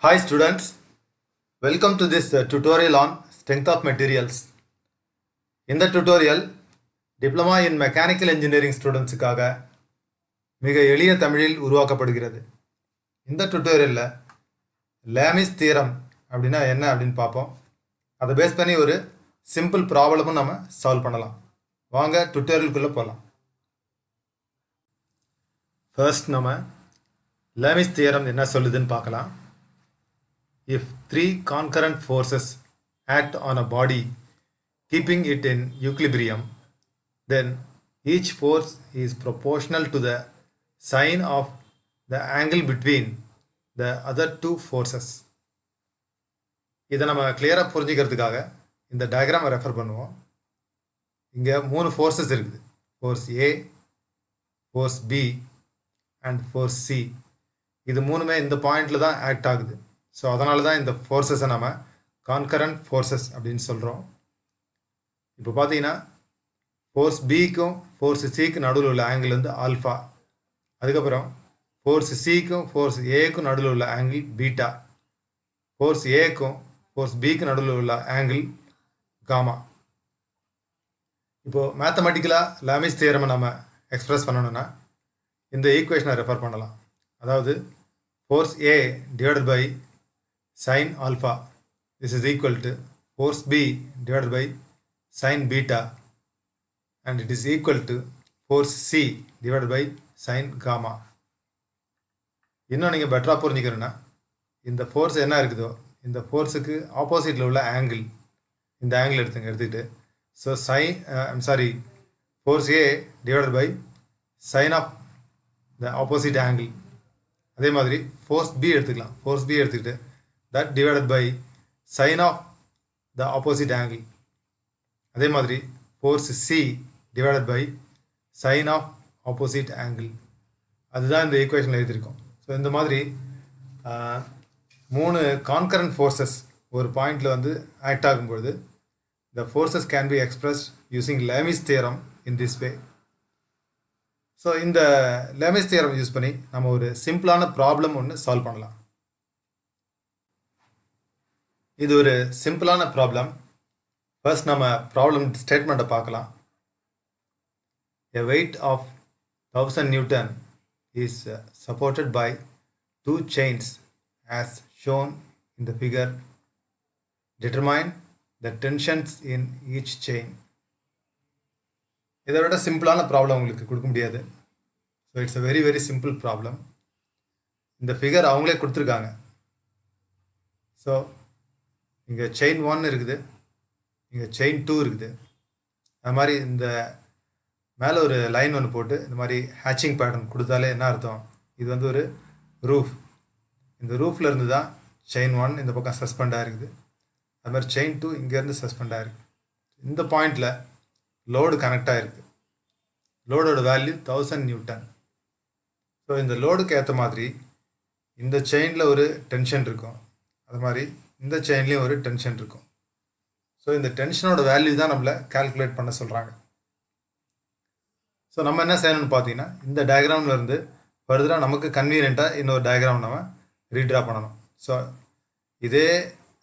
Hi students, welcome to this tutorial on strength of materials. இந்த tutorial diploma in mechanical engineering ஸ்டூடெண்ட்ஸுக்காக மிக எளிய தமிழில் உருவாக்கப்படுகிறது. இந்த tutorialல லேமிஸ் தியரம் அப்படின்னா என்ன அப்படின்னு பார்ப்போம். அதை பேஸ் பண்ணி ஒரு சிம்பிள் ப்ராப்ளமும் நம்ம சால்வ் பண்ணலாம். வாங்க tutorialக்குள்ளே போகலாம். ஃபர்ஸ்ட் நம்ம லேமிஸ் தியரம் என்ன சொல்லுதுன்னு பார்க்கலாம். If three concurrent forces act on a body, keeping it in equilibrium, then each force is proportional to the sine of the angle between the other two forces. இதை நம்ம கிளியராக புரிஞ்சுக்கிறதுக்காக இந்த டயக்ராமை ரெஃபர் பண்ணுவோம். இங்கே 3 ஃபோர்ஸஸ் இருக்குது. Force A, force B and force C. இது மூணுமே இந்த பாயிண்டில் தான் ஆக்ட் ஆகுது. ஸோ அதனால தான் இந்த ஃபோர்ஸஸை நம்ம கான்கரண்ட் ஃபோர்ஸஸ் அப்படின்னு சொல்கிறோம். இப்போ பார்த்தீங்கன்னா ஃபோர்ஸ் பிக்கும் ஃபோர்ஸ் சிக்கும் நடுவில் உள்ள ஆங்கிள் வந்து ஆல்ஃபா. அதுக்கப்புறம் ஃபோர்ஸ் சிக்கும் ஃபோர்ஸ் ஏக்கும் நடுவில் உள்ள ஆங்கிள் பீட்டா. ஃபோர்ஸ் ஏக்கும் ஃபோர்ஸ் பிக்கு நடுவில் உள்ள ஆங்கிள் காமா. இப்போது மேத்தமெட்டிக்கலாக லேமிஸ் தியரமை நம்ம எக்ஸ்பிரஸ் பண்ணணும்னா இந்த ஈக்குவேஷனை ரெஃபர் பண்ணலாம். அதாவது force A divided by sin alpha, this is equal to force B divided by sin beta, and it is equal to force C divided by sin gamma. இன்னும் நீங்கள் பெட்டராக புரிஞ்சுக்கணுன்னா இந்த ஃபோர்ஸ் என்ன இருக்குதோ இந்த ஃபோர்ஸுக்கு ஆப்போசிட்டில் உள்ள ஆங்கிள், இந்த ஆங்கிள் எடுத்துக்கிட்டு so force A divided by sine of the opposite angle. அதே மாதிரி ஃபோர்ஸ் பி எடுத்துக்கலாம். ஃபோர்ஸ் பி எடுத்துக்கிட்டு that divided by sine of the opposite angle. அதே மாதிரி force C divided by sine of opposite angle. அதுதான் இந்த ஈக்குவேஷனில் எழுதியிருக்கோம். ஸோ இந்த மாதிரி 3 கான்கரண்ட் ஃபோர்ஸஸ் ஒரு பாயிண்டில் வந்து act ஆகும்பொழுது the forces can be expressed using Lami's theorem in this way. So இந்த Lami's theorem யூஸ் பண்ணி நம்ம ஒரு சிம்பிளான ப்ராப்ளம் ஒன்று சால்வ் பண்ணலாம். இது ஒரு சிம்பிளான ப்ராப்ளம். ஃபர்ஸ்ட் நம்ம ப்ராப்ளம் ஸ்டேட்மெண்ட்டை பார்க்கலாம். A weight of 1000 Newton is supported by 2 chains as shown in the figure. Determine the tensions in each chain. இதை விட சிம்பிளான ப்ராப்ளம் உங்களுக்கு கொடுக்க முடியாது. So it's a very very simple problem. இந்த ஃபிகர் அவங்களே கொடுத்துருக்காங்க. ஸோ இங்கே செயின் 1 இருக்குது, இங்கே செயின் 2 இருக்குது. அது மாதிரி இந்த மேலே ஒரு லைன் ஒன்று போட்டு இந்த மாதிரி ஹேச்சிங் பேட்டர்ன் கொடுத்தாலே என்ன அர்த்தம், இது வந்து ஒரு ரூஃப். இந்த ரூஃபில் இருந்து தான் செயின் 1 இந்த பக்கம் சஸ்பெண்ட் ஆகிருக்குது. அது மாதிரி செயின் 2 இங்கேருந்து சஸ்பெண்ட் ஆகிருக்கு. இந்த பாயிண்டில் லோடு கனெக்ட் ஆகிருக்கு. லோடோட வேல்யூ 1000 நியூட்டன். ஸோ இந்த லோடுக்கு ஏற்ற மாதிரி இந்த செயினில் ஒரு டென்ஷன் இருக்கும், அது மாதிரி இந்த செயின்லேயும் ஒரு டென்ஷன் இருக்கும். ஸோ இந்த டென்ஷனோட வேல்யூ தான் நம்மளை கால்குலேட் பண்ண சொல்கிறாங்க. ஸோ நம்ம என்ன செய்யணும்னு பார்த்தீங்கன்னா இந்த டயக்ராமில் இருந்து ஃபர்தராக நமக்கு கன்வீனியண்ட்டாக இன்னொரு டயக்ராம் நம்ம ரீட்ரா பண்ணணும். ஸோ இதே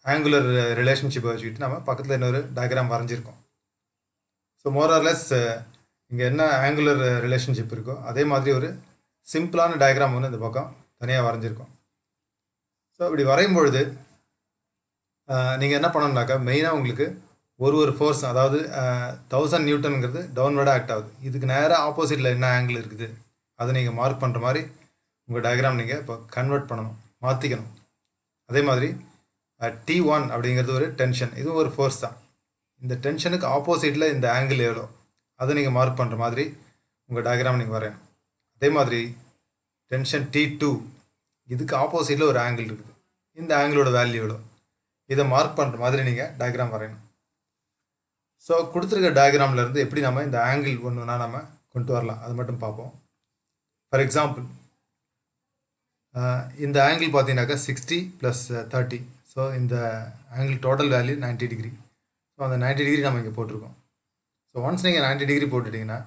ஆங்குலர் ரிலேஷன்ஷிப்பை வச்சுக்கிட்டு நம்ம பக்கத்தில் இன்னொரு டயக்ராம் வரைஞ்சிருக்கோம். ஸோ மோரார்லெஸ் இங்கே என்ன ஆங்குலர் ரிலேஷன்ஷிப் இருக்கோ அதே மாதிரி ஒரு சிம்பிளான டயக்ராம் ஒன்று இந்த பக்கம் தனியாக வரைஞ்சிருக்கோம். ஸோ இப்படி வரையும் பொழுது நீங்கள் என்ன பண்ணணும்னாக்கா மெயினாக உங்களுக்கு ஒரு ஃபோர்ஸ், அதாவது 1000 நியூட்டனுங்கிறது டவுன்வர்டாக ஆக்ட் ஆகுது. இதுக்கு நேராக ஆப்போசிட்டில் என்ன ஆங்கிள் இருக்குது அதை நீங்கள் மார்க் பண்ணுற மாதிரி உங்கள் டயக்ராம் நீங்கள் இப்போ கன்வெர்ட் பண்ணணும், மாற்றிக்கணும். அதே மாதிரி T1 அப்படிங்கிறது ஒரு டென்ஷன், இதுவும் ஒரு ஃபோர்ஸ் தான். இந்த டென்ஷனுக்கு ஆப்போசிட்டில் இந்த ஆங்கிள் எவ்வளோ அதை நீங்கள் மார்க் பண்ணுற மாதிரி உங்கள் டயக்ராம் நீங்கள் வரையணும். அதே மாதிரி டென்ஷன் T2, இதுக்கு ஆப்போசிட்டில் ஒரு ஆங்கிள் இருக்குது, இந்த ஆங்கிளோட வேல்யூ எவ்வளோ இதை மார்க் பண்ணுற மாதிரி நீங்கள் டயக்ராம் வரையணும். ஸோ கொடுத்துருக்க டயக்ராம்லேருந்து எப்படி நம்ம இந்த ஆங்கிள் ஒன்றுனா நம்ம கொண்டு வரலாம் அது மட்டும் பார்ப்போம். ஃபார் எக்ஸாம்பிள் இந்த ஆங்கிள் பார்த்தீங்கன்னாக்கா 60 + 30. ஸோ இந்த angle total value 90 degree. So அந்த 90 டிகிரி நம்ம இங்கே போட்டிருக்கோம். ஸோ ஒன்ஸ் நீங்கள் 90 டிகிரி போட்டுட்டிங்கன்னா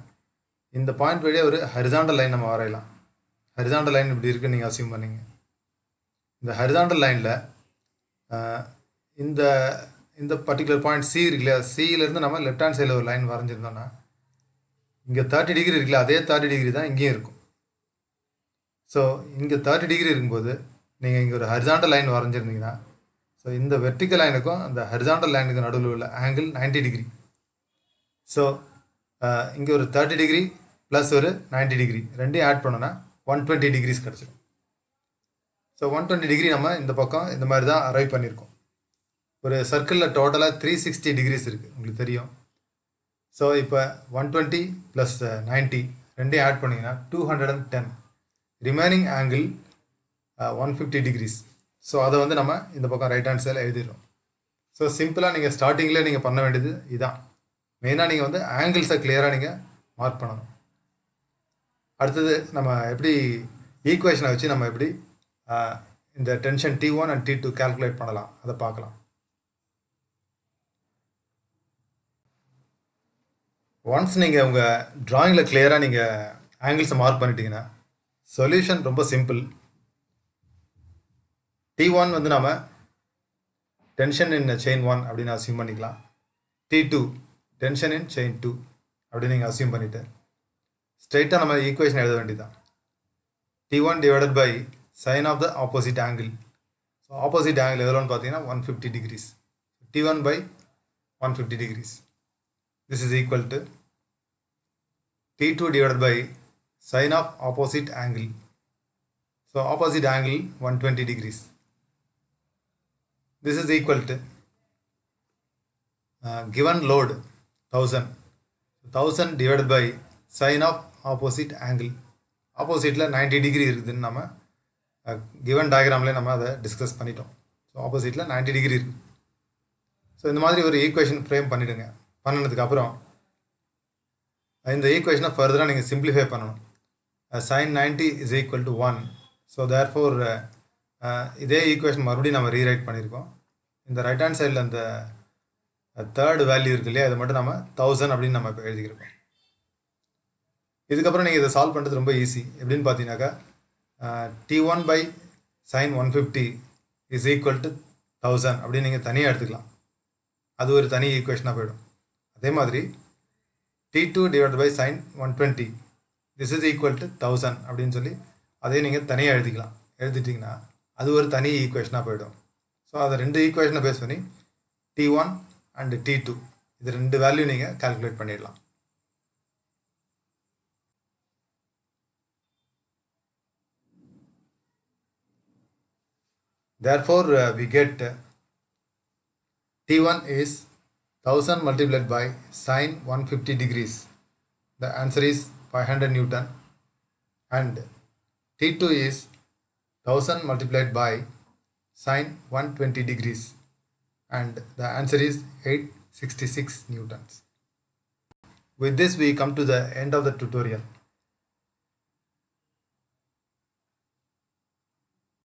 இந்த பாயிண்ட் வழியாக ஒரு ஹரிசாண்டல் லைன் நம்ம வரையலாம். ஹரிசாண்டல் லைன் இப்படி இருக்குன்னு நீங்கள் அசியூம் பண்ணிங்க. இந்த ஹரிசாண்டல் லைனில் இந்த இந்த பர்டிகுலர் பாயிண்ட் சி இருக்கு இல்லையா, சியிலேருந்து நம்ம லெஃப்ட் ஹேண்ட் சைடில் ஒரு லைன் வரைஞ்சிருந்தோம்னா இங்கே 30 டிகிரி இருக்குல்ல, அதே 30 டிகிரி தான் இங்கேயும் இருக்கும். ஸோ இங்கே 30 டிகிரி இருக்கும்போது நீங்கள் இங்கே ஒரு ஹரிசாண்டல் லைன் வரைஞ்சிருந்தீங்கன்னா, ஸோ இந்த வெர்டிக்கல் லைனுக்கும் அந்த ஹரிசாண்டல் லைனுக்கு நடுவில் உள்ள ஆங்கிள் 90 டிகிரி. ஸோ இங்கே ஒரு 30 டிகிரி ப்ளஸ் ஒரு 90 டிகிரி ரெண்டையும் ஆட் பண்ணோன்னா 120 டிகிரிஸ் கிடச்சிடும். ஸோ 120 டிகிரி நம்ம இந்த பக்கம் இந்த மாதிரி தான் அரைவ் பண்ணியிருக்கோம். ஒரு சர்க்கிளில் டோட்டலாக 360 டிகிரிஸ் இருக்குது, உங்களுக்கு தெரியும். ஸோ இப்போ 120 ப்ளஸ் 90 ரெண்டையும் ஆட் பண்ணிங்கன்னா 210. Remaining angle 150 decrease. ஸோ அதை வந்து நம்ம இந்த பக்கம் ரைட் ஹேண்ட் சைடில் எழுதிடுறோம். ஸோ சிம்பிளாக நீங்கள் ஸ்டார்டிங்கில் நீங்கள் பண்ண வேண்டியது இதான். மெயினாக நீங்கள் வந்து ஆங்கிள்ஸை கிளியராக நீங்கள் மார்க் பண்ணணும். அடுத்தது நம்ம எப்படி ஈக்குவேஷனை வச்சு நம்ம எப்படி இந்த tension T1 and T2 calculate பண்ணலாம் அதை பார்க்கலாம். ஒன்ஸ் நீங்கள் உங்கள் ட்ராயிங்கில் கிளியராக நீங்கள் ஆங்கிள்ஸை மார்க் பண்ணிட்டீங்கன்னா சொல்யூஷன் ரொம்ப சிம்பிள். T1 வந்து நம்ம டென்ஷன் இன் செயின் 1 அப்படின்னு அசியூம் பண்ணிக்கலாம். T2 டென்ஷன் இன் செயின் 2 அப்படின்னு நீங்கள் அசியூம் பண்ணிவிட்டு ஸ்ட்ரைட்டாக நம்ம ஈக்குவேஷன் எழுத வேண்டியதுதான். T1 divided by sine of the opposite angle. So opposite angle எவ்வளோன்னு பார்த்தீங்கன்னா 150 degrees. T1 by 150 degrees. This is equal to T2 divided by sine of opposite angle. So opposite angle 120 degrees. This is equal to given load 1000 divided by sine of opposite angle. Opposite 90 degree இருக்குதுன்னு நம்ம given டயக்ராம்லேயே நம்ம அதை discuss பண்ணிட்டோம். So ஆப்போசிட்டில் 90 degree இருக்குது. So இந்த மாதிரி ஒரு ஈக்குவேஷன் ஃப்ரேம் பண்ணிவிடுங்க. பண்ணினதுக்கப்புறம் இந்த ஈக்குவேஷனை ஃபர்தராக நீங்கள் சிம்பிளிஃபை பண்ணணும். sin 90 is equal to 1. So therefore இதே ஈக்குவேஷன் மறுபடியும் நம்ம ரீரைட் பண்ணியிருக்கோம். இந்த ரைட் ஹேண்ட் சைடில் அந்த தேர்ட் வேல்யூ இருக்கு இல்லையா, அதை மட்டும் நம்ம 1000 அப்படின்னு நம்ம இப்போ எழுதிக்கிறோம். இதுக்கப்புறம் நீங்கள் இதை சால்வ் பண்ணுறது ரொம்ப ஈஸி. எப்படின்னு பார்த்தீங்கன்னாக்கா T1 by sin 150 is equal to 1000 அப்படின்னு நீங்கள் தனியாக எடுத்துக்கலாம். அது ஒரு தனி ஈக்குவேஷனாக போயிடும். அதே மாதிரி T2 divided by sin 120 this is equal to 1000 அப்படின்னு சொல்லி அதையும் நீங்கள் தனியாக எழுதிக்கலாம். எழுதிட்டிங்கன்னா அது ஒரு தனி ஈக்குவேஷனாக போயிடும். ஸோ அதை ரெண்டு ஈக்குவேஷனை பேஸ் பண்ணி T1 அண்ட் T2 இது ரெண்டு வேல்யூ நீங்கள் கால்குலேட் பண்ணிடலாம். Therefore we get T1 is 1000 multiplied by sin 150 degrees. The answer is 500 Newton. And T2 is 1000 multiplied by sin 120 degrees. And the answer is 866 Newtons. With this we come to the end of the tutorial.